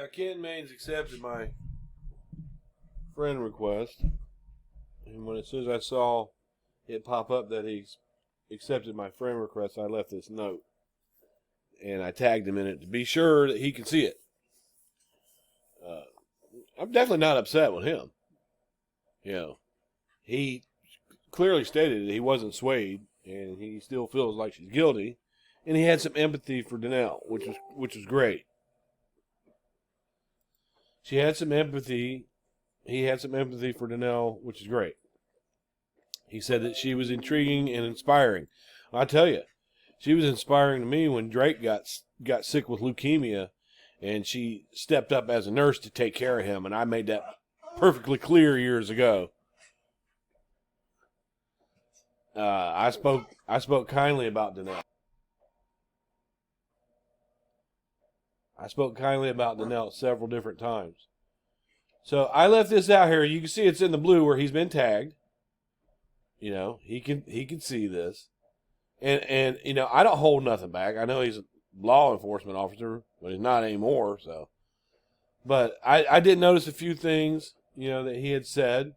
Ken Maines accepted my friend request, and as soon as I saw it pop up that he accepted my friend request, I left this note, and I tagged him in it to be sure that he could see it. I'm definitely not upset with him. He clearly stated that he wasn't swayed, and he still feels like she's guilty, and he had some empathy for Danelle, which was great. She had some empathy. He had some empathy for Danelle, which is great. He said that she was intriguing and inspiring. I tell you, she was inspiring to me when Drake got sick with leukemia, and she stepped up as a nurse to take care of him, and I made that perfectly clear years ago. I spoke kindly about Danelle. I spoke kindly about Danelle several different times. So I left this out here. You can see it's in the blue where he's been tagged. He can see this. And I don't hold nothing back. I know he's a law enforcement officer, but he's not anymore, so. But I did notice a few things, that he had said.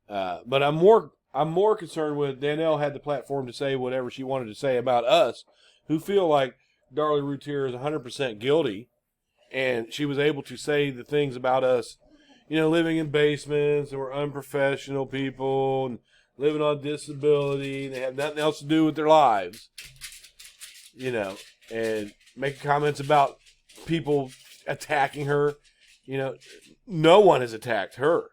But I'm more concerned with Danelle had the platform to say whatever she wanted to say about us, who feel like Darlie Routier is 100% guilty, and she was able to say the things about us, living in basements, and we're unprofessional people, and living on disability, and they have nothing else to do with their lives, and making comments about people attacking her. No one has attacked her.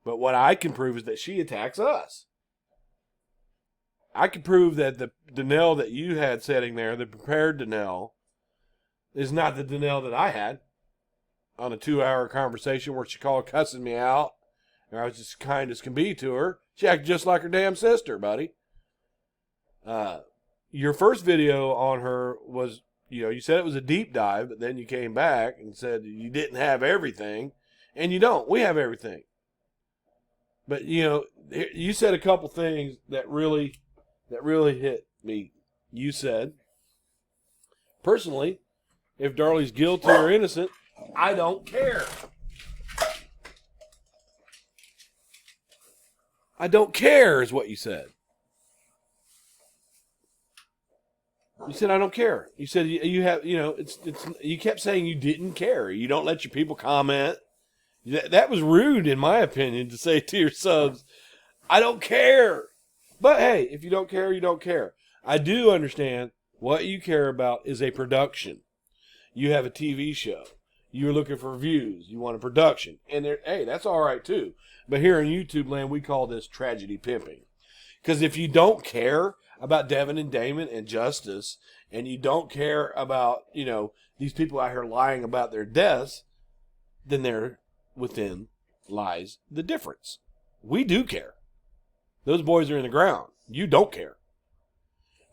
But what I can prove is that she attacks us. I can prove that the Danelle that you had sitting there, the prepared Danelle, is not the Danelle that I had on a 2-hour conversation where she called cussing me out, and I was just kind as can be to her. She acted just like her damn sister, buddy. Your first video on her was, you said it was a deep dive, but then you came back and said you didn't have everything, and you don't. We have everything. But, you said a couple things that really hit me. You said, personally, if Darlie's guilty or innocent, I don't care. I don't care is what you said. You said, I don't care. You said you have, you kept saying you didn't care. You don't let your people comment. That was rude, in my opinion, to say to your subs, I don't care. But hey, if you don't care, you don't care. I do understand what you care about is a production. You have a TV show. You're looking for views. You want a production. And hey, that's all right too. But here in YouTube land, we call this tragedy pimping. Because if you don't care about Devin and Damon and Justice, and you don't care about, these people out here lying about their deaths, then within lies the difference. We do care. Those boys are in the ground. You don't care.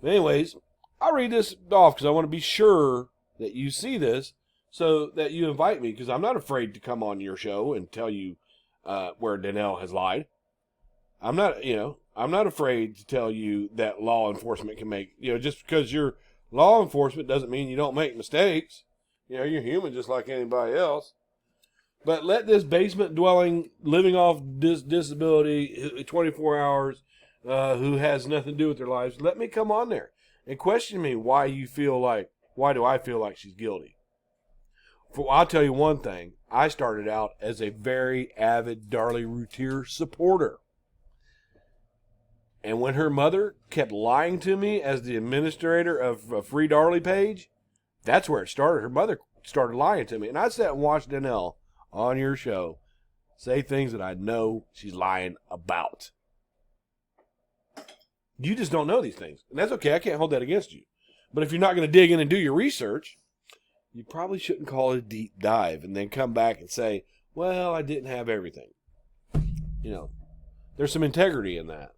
But anyways, I'll read this off because I want to be sure that you see this so that you invite me, because I'm not afraid to come on your show and tell you where Danelle has lied. I'm not afraid to tell you that law enforcement can make, just because you're law enforcement doesn't mean you don't make mistakes. You're human just like anybody else. But let this basement dwelling, living off disability, 24 hours, who has nothing to do with their lives, let me come on there and question me why do I feel like she's guilty? I'll tell you one thing. I started out as a very avid Darlie Routier supporter. And when her mother kept lying to me as the administrator of a Free Darlie page, that's where it started. Her mother started lying to me. And I sat and watched Danelle on your show say things that I know she's lying about. You just don't know these things. And that's okay. I can't hold that against you. But if you're not going to dig in and do your research, you probably shouldn't call it a deep dive and then come back and say, well, I didn't have everything. There's some integrity in that.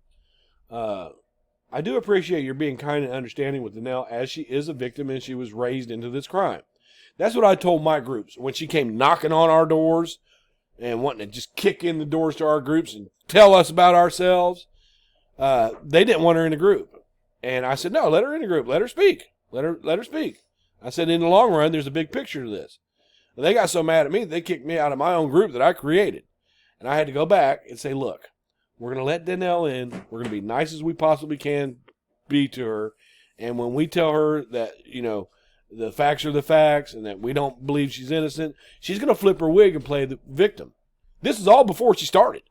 I do appreciate your being kind and understanding with Danelle, as she is a victim and she was raised into this crime. That's what I told my groups when she came knocking on our doors and wanting to just kick in the doors to our groups and tell us about ourselves. They didn't want her in the group. And I said, no, let her in the group. Let her speak. Let her speak. I said, in the long run, there's a big picture to this. They got so mad at me, they kicked me out of my own group that I created. And I had to go back and say, look, we're going to let Danelle in. We're going to be nice as we possibly can be to her. And when we tell her that, the facts are the facts and that we don't believe she's innocent, she's going to flip her wig and play the victim. This is all before she started.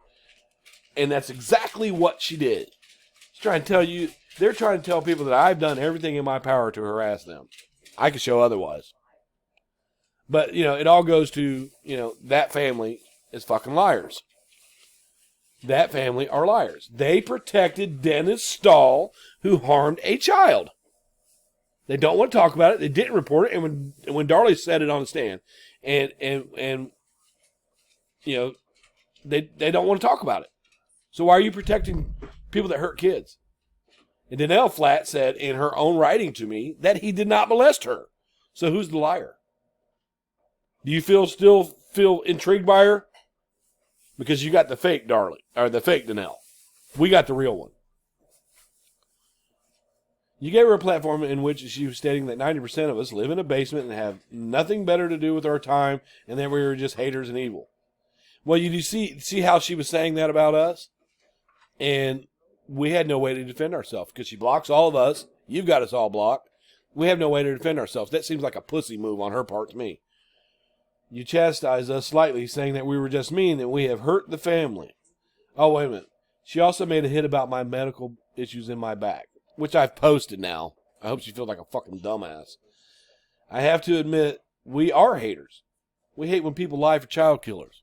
And that's exactly what she did. They're trying to tell people that I've done everything in my power to harass them. I can show otherwise. But, it all goes to, that family is fucking liars. That family are liars. They protected Dennis Stahl, who harmed a child. They don't want to talk about it. They didn't report it. And when Darlie said it on the stand, and they don't want to talk about it. So why are you protecting people that hurt kids? And Danelle flat said in her own writing to me that he did not molest her. So who's the liar? Do you still feel intrigued by her? Because you got the fake Darlie, or the fake Danelle. We got the real one. You gave her a platform in which she was stating that 90% of us live in a basement and have nothing better to do with our time, and that we were just haters and evil. Well, you see how she was saying that about us? And we had no way to defend ourselves because she blocks all of us. You've got us all blocked. We have no way to defend ourselves. That seems like a pussy move on her part to me. You chastised us slightly, saying that we were just mean, that we have hurt the family. Oh, wait a minute. She also made a hit about my medical issues in my back, which I've posted now. I hope she feels like a fucking dumbass. I have to admit, we are haters. We hate when people lie for child killers.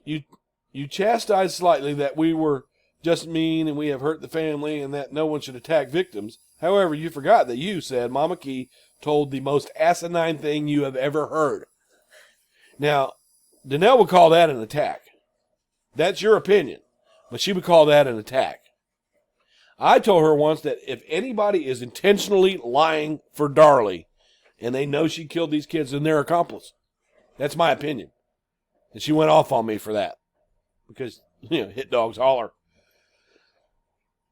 You chastised slightly that we were just mean and we have hurt the family and that no one should attack victims. However, you forgot that you said Mama Key told the most asinine thing you have ever heard. Now, Danelle would call that an attack. That's your opinion, but she would call that an attack. I told her once that if anybody is intentionally lying for Darlie and they know she killed these kids, then they're accomplice. That's my opinion. And she went off on me for that because, hit dogs holler.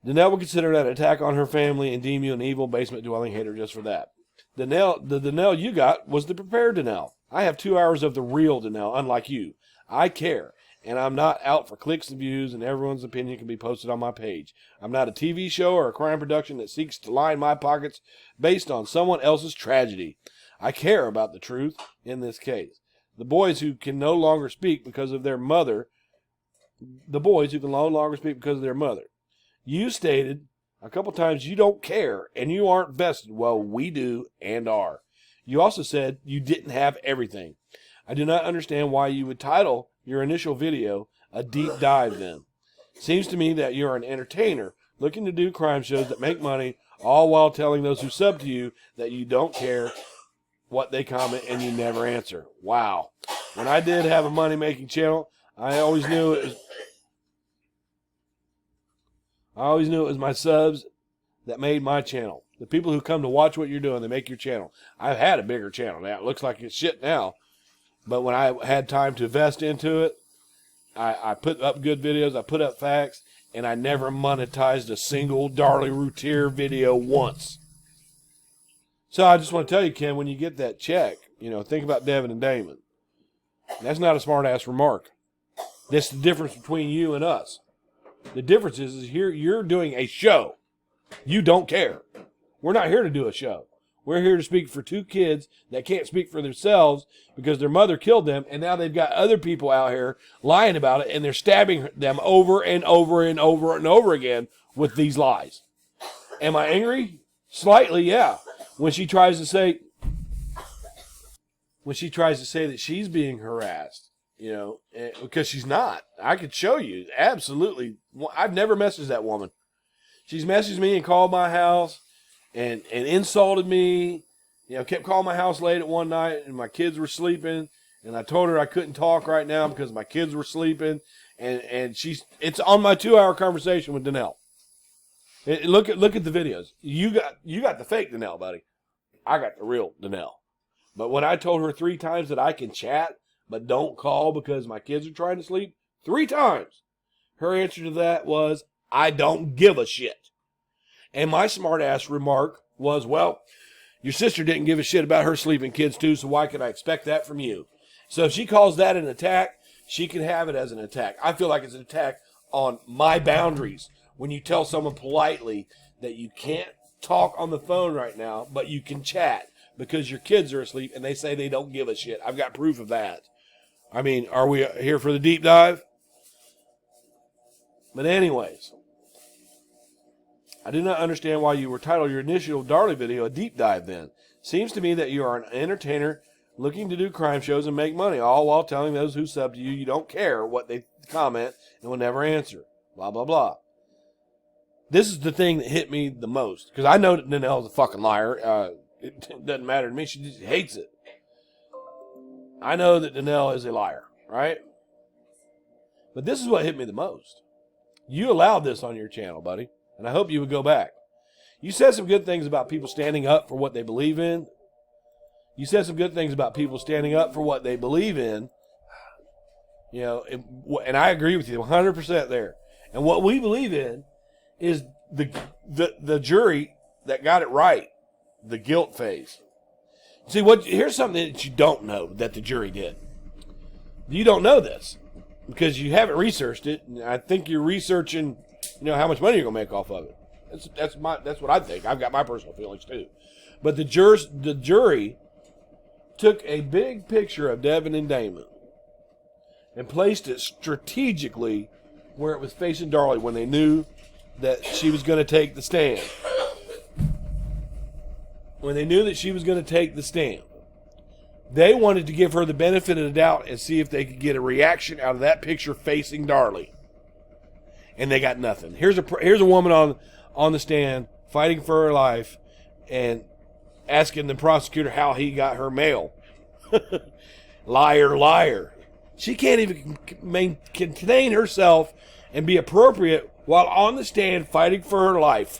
Danelle would consider that an attack on her family and deem you an evil basement-dwelling hater just for that. The Danelle you got was the prepared Danelle. I have 2 hours of the real Danelle, unlike you. I care, and I'm not out for clicks and views, and everyone's opinion can be posted on my page. I'm not a TV show or a crime production that seeks to line my pockets based on someone else's tragedy. I care about the truth in this case. The boys who can no longer speak because of their mother. You stated a couple times you don't care and you aren't vested. Well, we do and are. You also said you didn't have everything. I do not understand why you would title your initial video a deep dive then. Seems to me that you're an entertainer looking to do crime shows that make money, all while telling those who sub to you that you don't care what they comment and you never answer. Wow. When I did have a money-making channel, I always knew it was my subs that made my channel. The people who come to watch what you're doing, they make your channel. I've had a bigger channel now. It looks like it's shit now. But when I had time to invest into it, I put up good videos, I put up facts, and I never monetized a single Darlie Routier video once. So I just want to tell you, Ken, when you get that check, think about Devin and Damon. That's not a smart-ass remark. That's the difference between you and us. The difference is here you're doing a show. You don't care. We're not here to do a show. We're here to speak for two kids that can't speak for themselves because their mother killed them, and now they've got other people out here lying about it, and they're stabbing them over and over and over and over again with these lies. Am I angry? Slightly, yeah. When she tries to say that she's being harassed, because she's not. I could show you. Absolutely. I've never messaged that woman. She's messaged me and called my house and insulted me. Kept calling my house late at one night and my kids were sleeping. And I told her I couldn't talk right now because my kids were sleeping. And it's on my 2-hour conversation with Danelle. Look at the videos. You got the fake Danelle, buddy. I got the real Danelle. But when I told her 3 times that I can chat, but don't call because my kids are trying to sleep, 3 times, her answer to that was, I don't give a shit. And my smart ass remark was, well, Your sister didn't give a shit about her sleeping kids too, so why could I expect that from you? So if she calls that an attack, she can have it as an attack. I feel like it's an attack on my boundaries. When you tell someone politely that you can't talk on the phone right now, but you can chat because your kids are asleep and they say they don't give a shit. I've got proof of that. I mean, are we here for the deep dive? But anyways, I do not understand why you were titled your initial Darley video a deep dive then. Seems to me that you are an entertainer looking to do crime shows and make money, all while telling those who sub to you you don't care what they comment and will never answer. Blah, blah, blah. This is the thing that hit me the most. Because I know that Danelle's a fucking liar. It doesn't matter to me. She just hates it. I know that Danelle is a liar, right? But this is what hit me the most. You allowed this on your channel, buddy. And I hope you would go back. You said some good things about people standing up for what they believe in. You said some good things about people standing up for what they believe in. You know, and I agree with you 100% there. And what we believe in is the jury that got it right, the guilt phase. See, here's something that you don't know that the jury did. You don't know this because you haven't researched it, and I think you're researching, how much money you're gonna make off of it. That's what I think. I've got my personal feelings too. But the jury took a big picture of Devin and Damon and placed it strategically where it was facing Darley when they knew that she was going to take the stand. When they knew that she was going to take the stand, they wanted to give her the benefit of the doubt and see if they could get a reaction out of that picture facing Darley. And they got nothing. Here's a woman on the stand fighting for her life and asking the prosecutor how he got her mail. Liar, liar. She can't even contain herself and be appropriate while on the stand fighting for her life.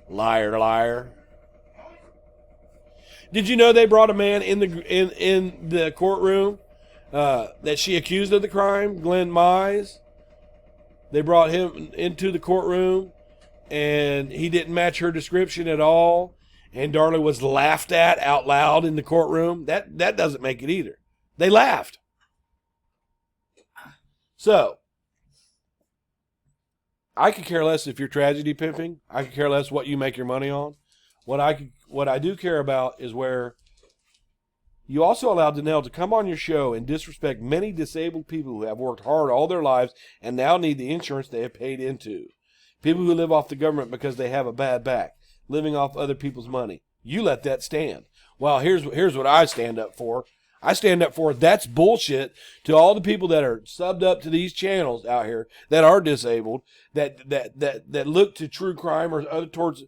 Liar, liar. Did you know they brought a man in the courtroom that she accused of the crime, Glenn Mize? They brought him into the courtroom, and he didn't match her description at all. And Darley was laughed at out loud in the courtroom. That doesn't make it either. They laughed. So, I could care less if you're tragedy pimping. I could care less what you make your money on. What I do care about is where you also allowed Danelle to come on your show and disrespect many disabled people who have worked hard all their lives and now need the insurance they have paid into. People who live off the government because they have a bad back, living off other people's money. You let that stand. Well, here's what I stand up for. I stand up for that's bullshit to all the people that are subbed up to these channels out here that are disabled, that look to true crime or other towards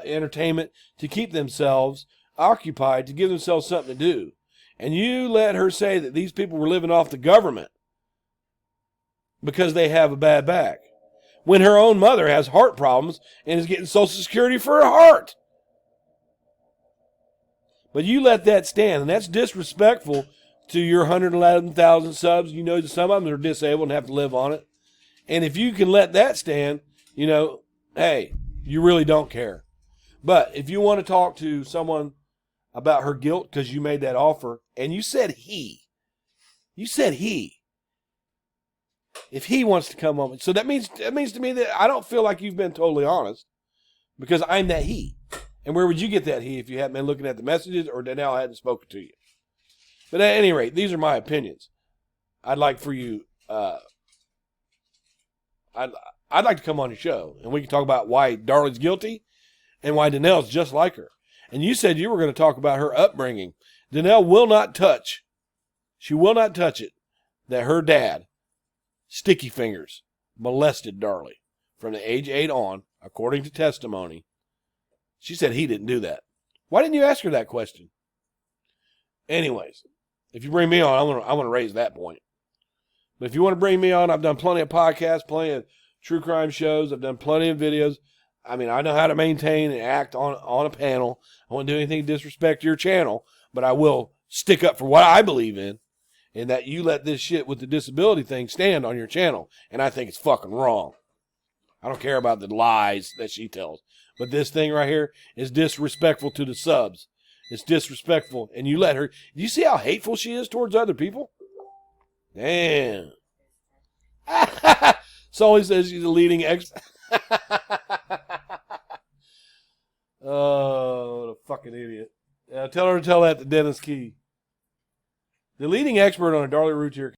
entertainment to keep themselves occupied, to give themselves something to do. And you let her say that these people were living off the government because they have a bad back, when her own mother has heart problems and is getting Social Security for her heart. But you let that stand, and that's disrespectful to your 111,000 subs. You know, some of them are disabled and have to live on it. And if you can let that stand, hey, you really don't care. But if you want to talk to someone about her guilt because you made that offer, and you said he. If he wants to come on, so that means to me that I don't feel like you've been totally honest, because I'm that he. And where would you get that he if you hadn't been looking at the messages or Danelle hadn't spoken to you? But at any rate, these are my opinions. I'd like for you, I'd like to come on your show and we can talk about why Darley's guilty and why Danelle's just like her. And you said you were going to talk about her upbringing. Danelle will not touch. She will not touch it that her dad, Sticky Fingers, molested Darley from the age 8 on, according to testimony. She said he didn't do that. Why didn't you ask her that question? Anyways, if you bring me on, I want to raise that point. But if you want to bring me on, I've done plenty of podcasts, plenty of true crime shows. I've done plenty of videos. I mean, I know how to maintain and act on a panel. I won't do anything to disrespect your channel, but I will stick up for what I believe in, and that you let this shit with the disability thing stand on your channel. And I think it's fucking wrong. I don't care about the lies that she tells. But this thing right here is disrespectful to the subs. It's disrespectful. And you let her. Do you see how hateful she is towards other people? Damn. So he says she's a leading Oh, what a fucking idiot. Tell her to tell that to Dennis Key. The leading expert on a Darlie Routier